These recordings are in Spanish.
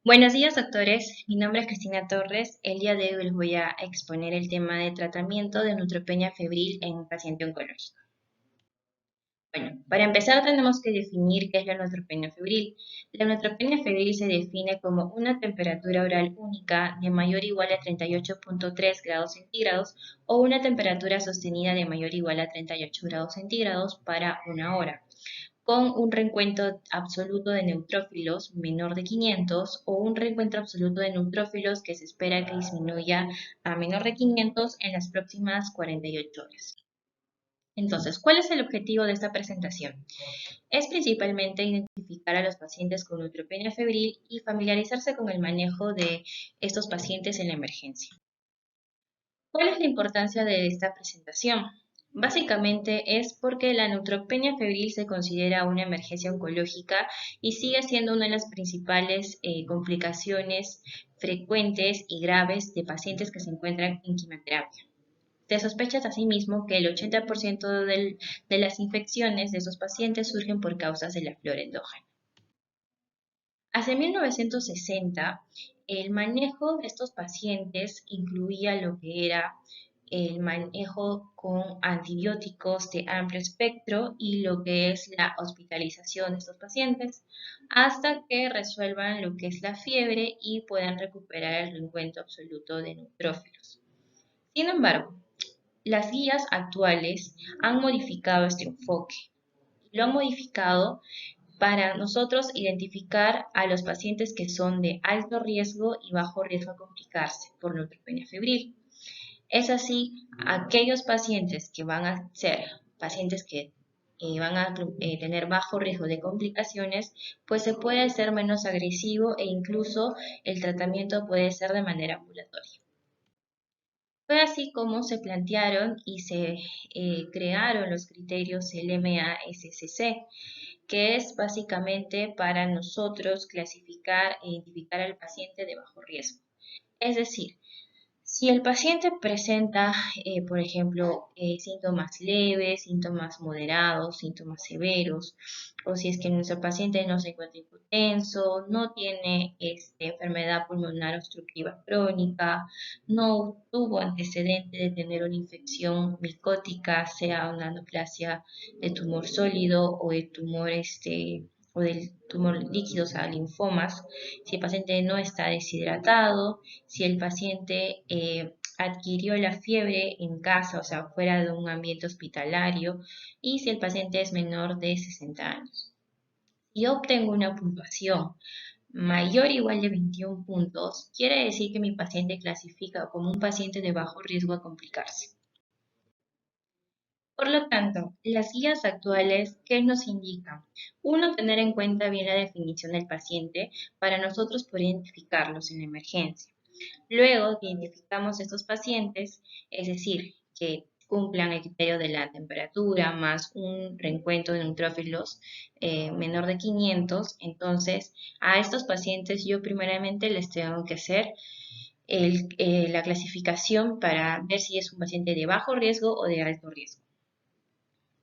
Buenos días, doctores. Mi nombre es Cristina Torres. El día de hoy les voy a exponer el tema de tratamiento de neutropenia febril en un paciente oncológico. Bueno, para empezar tenemos que definir qué es la neutropenia febril. La neutropenia febril se define como una temperatura oral única de mayor o igual a 38,3 grados centígrados o una temperatura sostenida de mayor o igual a 38 grados centígrados para una hora, con un reencuentro absoluto de neutrófilos menor de 500 o un reencuentro absoluto de neutrófilos que se espera que disminuya a menor de 500 en las próximas 48 horas. Entonces, ¿cuál es el objetivo de esta presentación? Es principalmente identificar a los pacientes con neutropenia febril y familiarizarse con el manejo de estos pacientes en la emergencia. ¿Cuál es la importancia de esta presentación? Básicamente es porque la neutropenia febril se considera una emergencia oncológica y sigue siendo una de las principales complicaciones frecuentes y graves de pacientes que se encuentran en quimioterapia. Se sospecha asimismo que el 80% de las infecciones de esos pacientes surgen por causas de la flora endógena. Hacia 1960, el manejo de estos pacientes incluía lo que era el manejo con antibióticos de amplio espectro y lo que es la hospitalización de estos pacientes hasta que resuelvan lo que es la fiebre y puedan recuperar el reencuentro absoluto de neutrófilos. Sin embargo, las guías actuales han modificado este enfoque. Lo han modificado para nosotros identificar a los pacientes que son de alto riesgo y bajo riesgo a complicarse por neutropenia febril. Es así, aquellos pacientes que van a ser pacientes que van a tener bajo riesgo de complicaciones, pues se puede hacer menos agresivo e incluso el tratamiento puede ser de manera ambulatoria. Fue así como se plantearon y se crearon los criterios LMA-SCC, que es básicamente para nosotros clasificar e identificar al paciente de bajo riesgo. Es decir, si el paciente presenta, por ejemplo, síntomas leves, síntomas moderados, síntomas severos, o si es que nuestro paciente no se encuentra hipotenso, no tiene enfermedad pulmonar obstructiva crónica, no tuvo antecedente de tener una infección micótica, sea una neoplasia de tumor sólido o de tumor o del tumor líquido, o sea, linfomas, si el paciente no está deshidratado, si el paciente adquirió la fiebre en casa, o sea, fuera de un ambiente hospitalario, y si el paciente es menor de 60 años. Si yo obtengo una puntuación mayor o igual de 21 puntos, quiere decir que mi paciente clasifica como un paciente de bajo riesgo a complicarse. Por lo tanto, las guías actuales, ¿qué nos indican? Uno, tener en cuenta bien la definición del paciente para nosotros poder identificarlos en la emergencia. Luego que identificamos estos pacientes, es decir, que cumplan el criterio de la temperatura más un reencuentro de neutrófilos menor de 500, entonces a estos pacientes yo primeramente les tengo que hacer la clasificación para ver si es un paciente de bajo riesgo o de alto riesgo.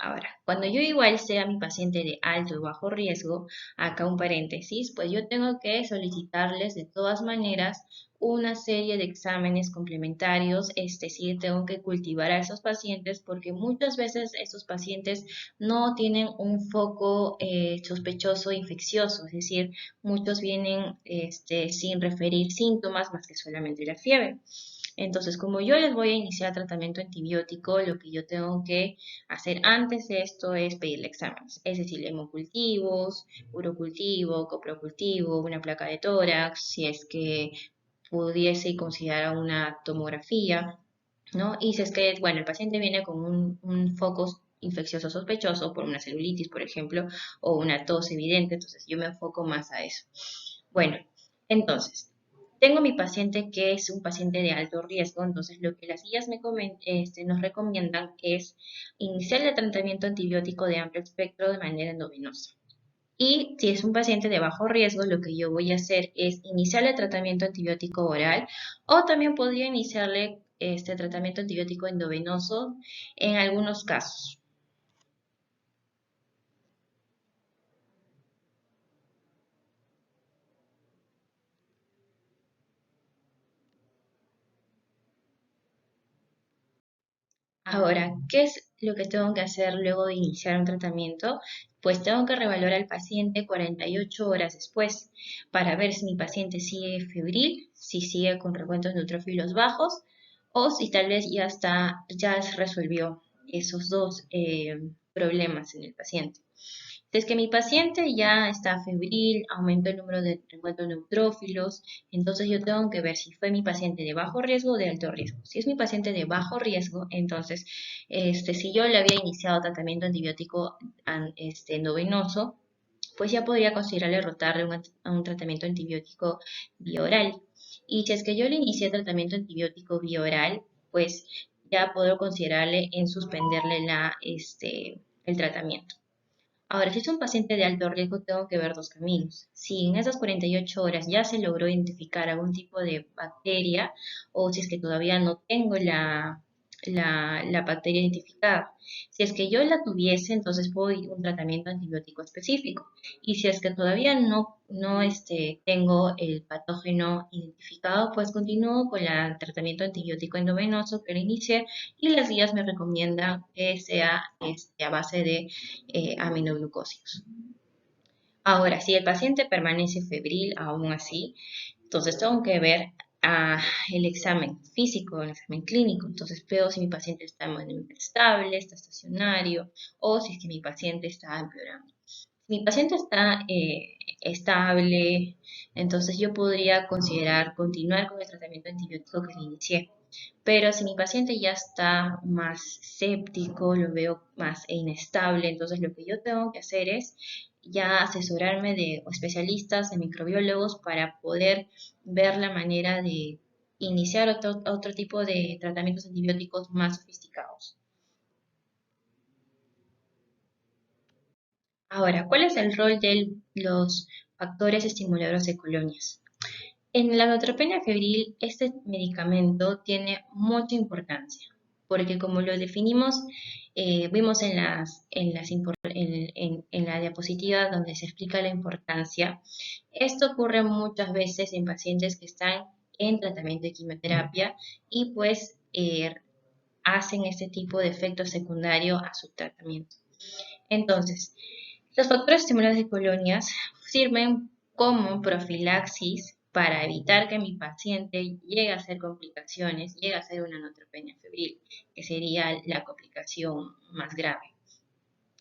Ahora, cuando yo igual sea mi paciente de alto o bajo riesgo, acá un paréntesis, pues yo tengo que solicitarles de todas maneras una serie de exámenes complementarios, es decir, tengo que cultivar a esos pacientes porque muchas veces estos pacientes no tienen un foco sospechoso infeccioso, es decir, muchos vienen sin referir síntomas más que solamente la fiebre. Entonces, como yo les voy a iniciar tratamiento antibiótico, lo que yo tengo que hacer antes de esto es pedirle exámenes, es decir, hemocultivos, urocultivo, coprocultivo, una placa de tórax, si es que pudiese considerar una tomografía, ¿no? Y si es que, bueno, el paciente viene con un foco infeccioso sospechoso por una celulitis, por ejemplo, o una tos evidente, entonces yo me enfoco más a eso. Bueno, entonces, tengo mi paciente que es un paciente de alto riesgo, entonces lo que las guías nos recomiendan es iniciar el tratamiento antibiótico de amplio espectro de manera endovenosa. Y si es un paciente de bajo riesgo, lo que yo voy a hacer es iniciarle tratamiento antibiótico oral o también podría iniciarle este tratamiento antibiótico endovenoso en algunos casos. Ahora, ¿qué es lo que tengo que hacer luego de iniciar un tratamiento? Pues tengo que reevaluar al paciente 48 horas después para ver si mi paciente sigue febril, si sigue con recuentos neutrófilos bajos o si tal vez ya se resolvió esos dos problemas en el paciente. Si es que mi paciente ya está febril, aumentó el número de recuentos neutrófilos, entonces yo tengo que ver si fue mi paciente de bajo riesgo o de alto riesgo. Si es mi paciente de bajo riesgo, entonces, si yo le había iniciado tratamiento antibiótico endovenoso, pues ya podría considerarle rotarle a un tratamiento antibiótico bioral. Y si es que yo le inicié tratamiento antibiótico bioral, pues ya puedo considerarle en suspenderle el tratamiento. Ahora, si es un paciente de alto riesgo, tengo que ver dos caminos. Si en esas 48 horas ya se logró identificar algún tipo de bacteria o si es que todavía no tengo la bacteria identificada. Si es que yo la tuviese, entonces puedo ir a un tratamiento antibiótico específico. Y si es que todavía no tengo el patógeno identificado, pues continúo con el tratamiento antibiótico endovenoso que lo inicié y las guías me recomiendan que sea a base de aminoglucósidos. Ahora, si el paciente permanece febril aún así, entonces tengo que ver el examen físico, el examen clínico. Entonces veo si mi paciente está en estable, está estacionario o si es que mi paciente está empeorando. Si mi paciente está estable, entonces yo podría considerar continuar con el tratamiento antibiótico que le inicié. Pero si mi paciente ya está más séptico, lo veo más inestable, entonces lo que yo tengo que hacer es ya asesorarme de especialistas, de microbiólogos, para poder ver la manera de iniciar otro tipo de tratamientos antibióticos más sofisticados. Ahora, ¿cuál es el rol de los factores estimuladores de colonias? En la neutropenia febril, este medicamento tiene mucha importancia, porque como lo definimos, vimos en la diapositiva donde se explica la importancia. Esto ocurre muchas veces en pacientes que están en tratamiento de quimioterapia y pues hacen este tipo de efecto secundario a su tratamiento. Entonces, los factores estimuladores de colonias sirven como profilaxis para evitar que mi paciente llegue a hacer complicaciones, llegue a hacer una neutropenia febril, que sería la complicación más grave.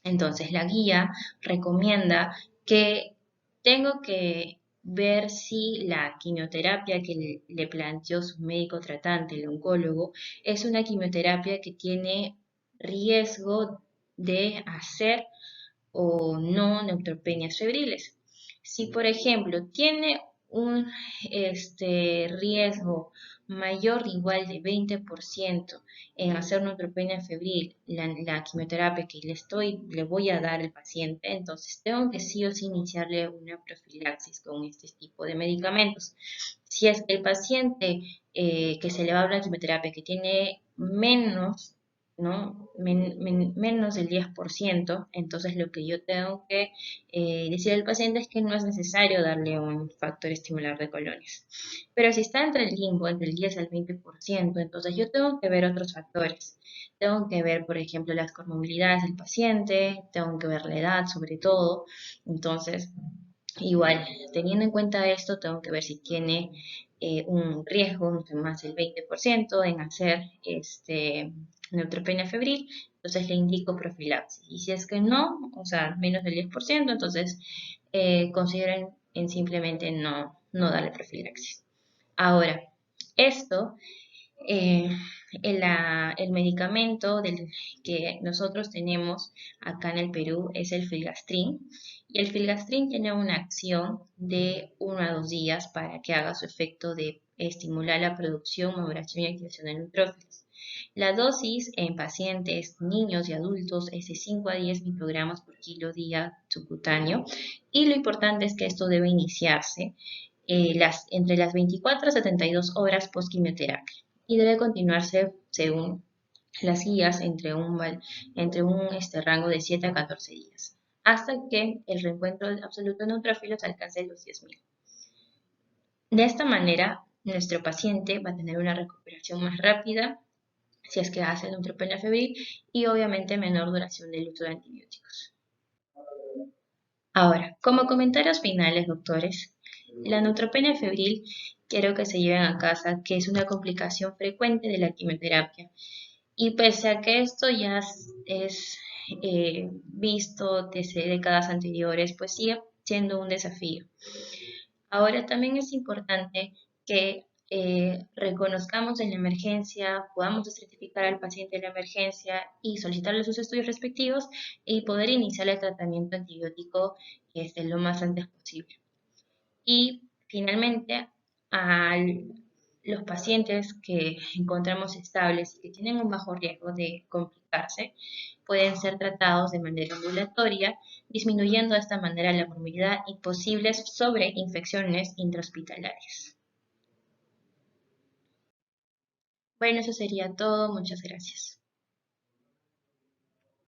Entonces, la guía recomienda que tengo que ver si la quimioterapia que le planteó su médico tratante, el oncólogo, es una quimioterapia que tiene riesgo de hacer o no neutropenias febriles. Si, por ejemplo, tiene un riesgo mayor o igual de 20% en hacer neutropenia febril, la quimioterapia que le voy a dar al paciente, entonces tengo que sí o sí iniciarle una profilaxis con este tipo de medicamentos. Si es que el paciente que se le va a dar una quimioterapia que tiene menos, ¿no? Menos del 10%, entonces lo que yo tengo que decir al paciente es que no es necesario darle un factor estimulador de colonias. Pero si está entre el limbo, entre el 10 al 20%, entonces yo tengo que ver otros factores. Tengo que ver, por ejemplo, las comorbilidades del paciente, tengo que ver la edad sobre todo. Entonces, igual, teniendo en cuenta esto, tengo que ver si tiene un riesgo de más del 20% en hacer neutropenia febril, entonces le indico profilaxis. Y si es que no, o sea, menos del 10%, entonces consideren en simplemente no darle profilaxis. Ahora, esto eh, el medicamento que nosotros tenemos acá en el Perú es el filgastrin. Y el filgastrin tiene una acción de 1 a 2 días para que haga su efecto de estimular la producción, maduración y activación de neutrófilos. La dosis en pacientes, niños y adultos es de 5 a 10 microgramos por kilo día subcutáneo. Y lo importante es que esto debe iniciarse entre las 24 a 72 horas post quimioterapia y debe continuarse según las guías entre un rango de 7 a 14 días, hasta que el reencuentro absoluto de neutrófilos alcance los 10.000. De esta manera, nuestro paciente va a tener una recuperación más rápida si es que hace neutropenia febril, y obviamente menor duración del uso de antibióticos. Ahora, como comentarios finales, doctores, la neutropenia febril quiero que se lleven a casa que es una complicación frecuente de la quimioterapia. Y pese a que esto ya es visto desde décadas anteriores, pues sigue siendo un desafío. Ahora también es importante que reconozcamos en la emergencia, podamos certificar al paciente en la emergencia y solicitarle sus estudios respectivos y poder iniciar el tratamiento antibiótico lo más antes posible. Y finalmente, a los pacientes que encontramos estables y que tienen un bajo riesgo de complicarse, pueden ser tratados de manera ambulatoria, disminuyendo de esta manera la morbilidad y posibles sobreinfecciones intrahospitalarias. Bueno, eso sería todo. Muchas gracias.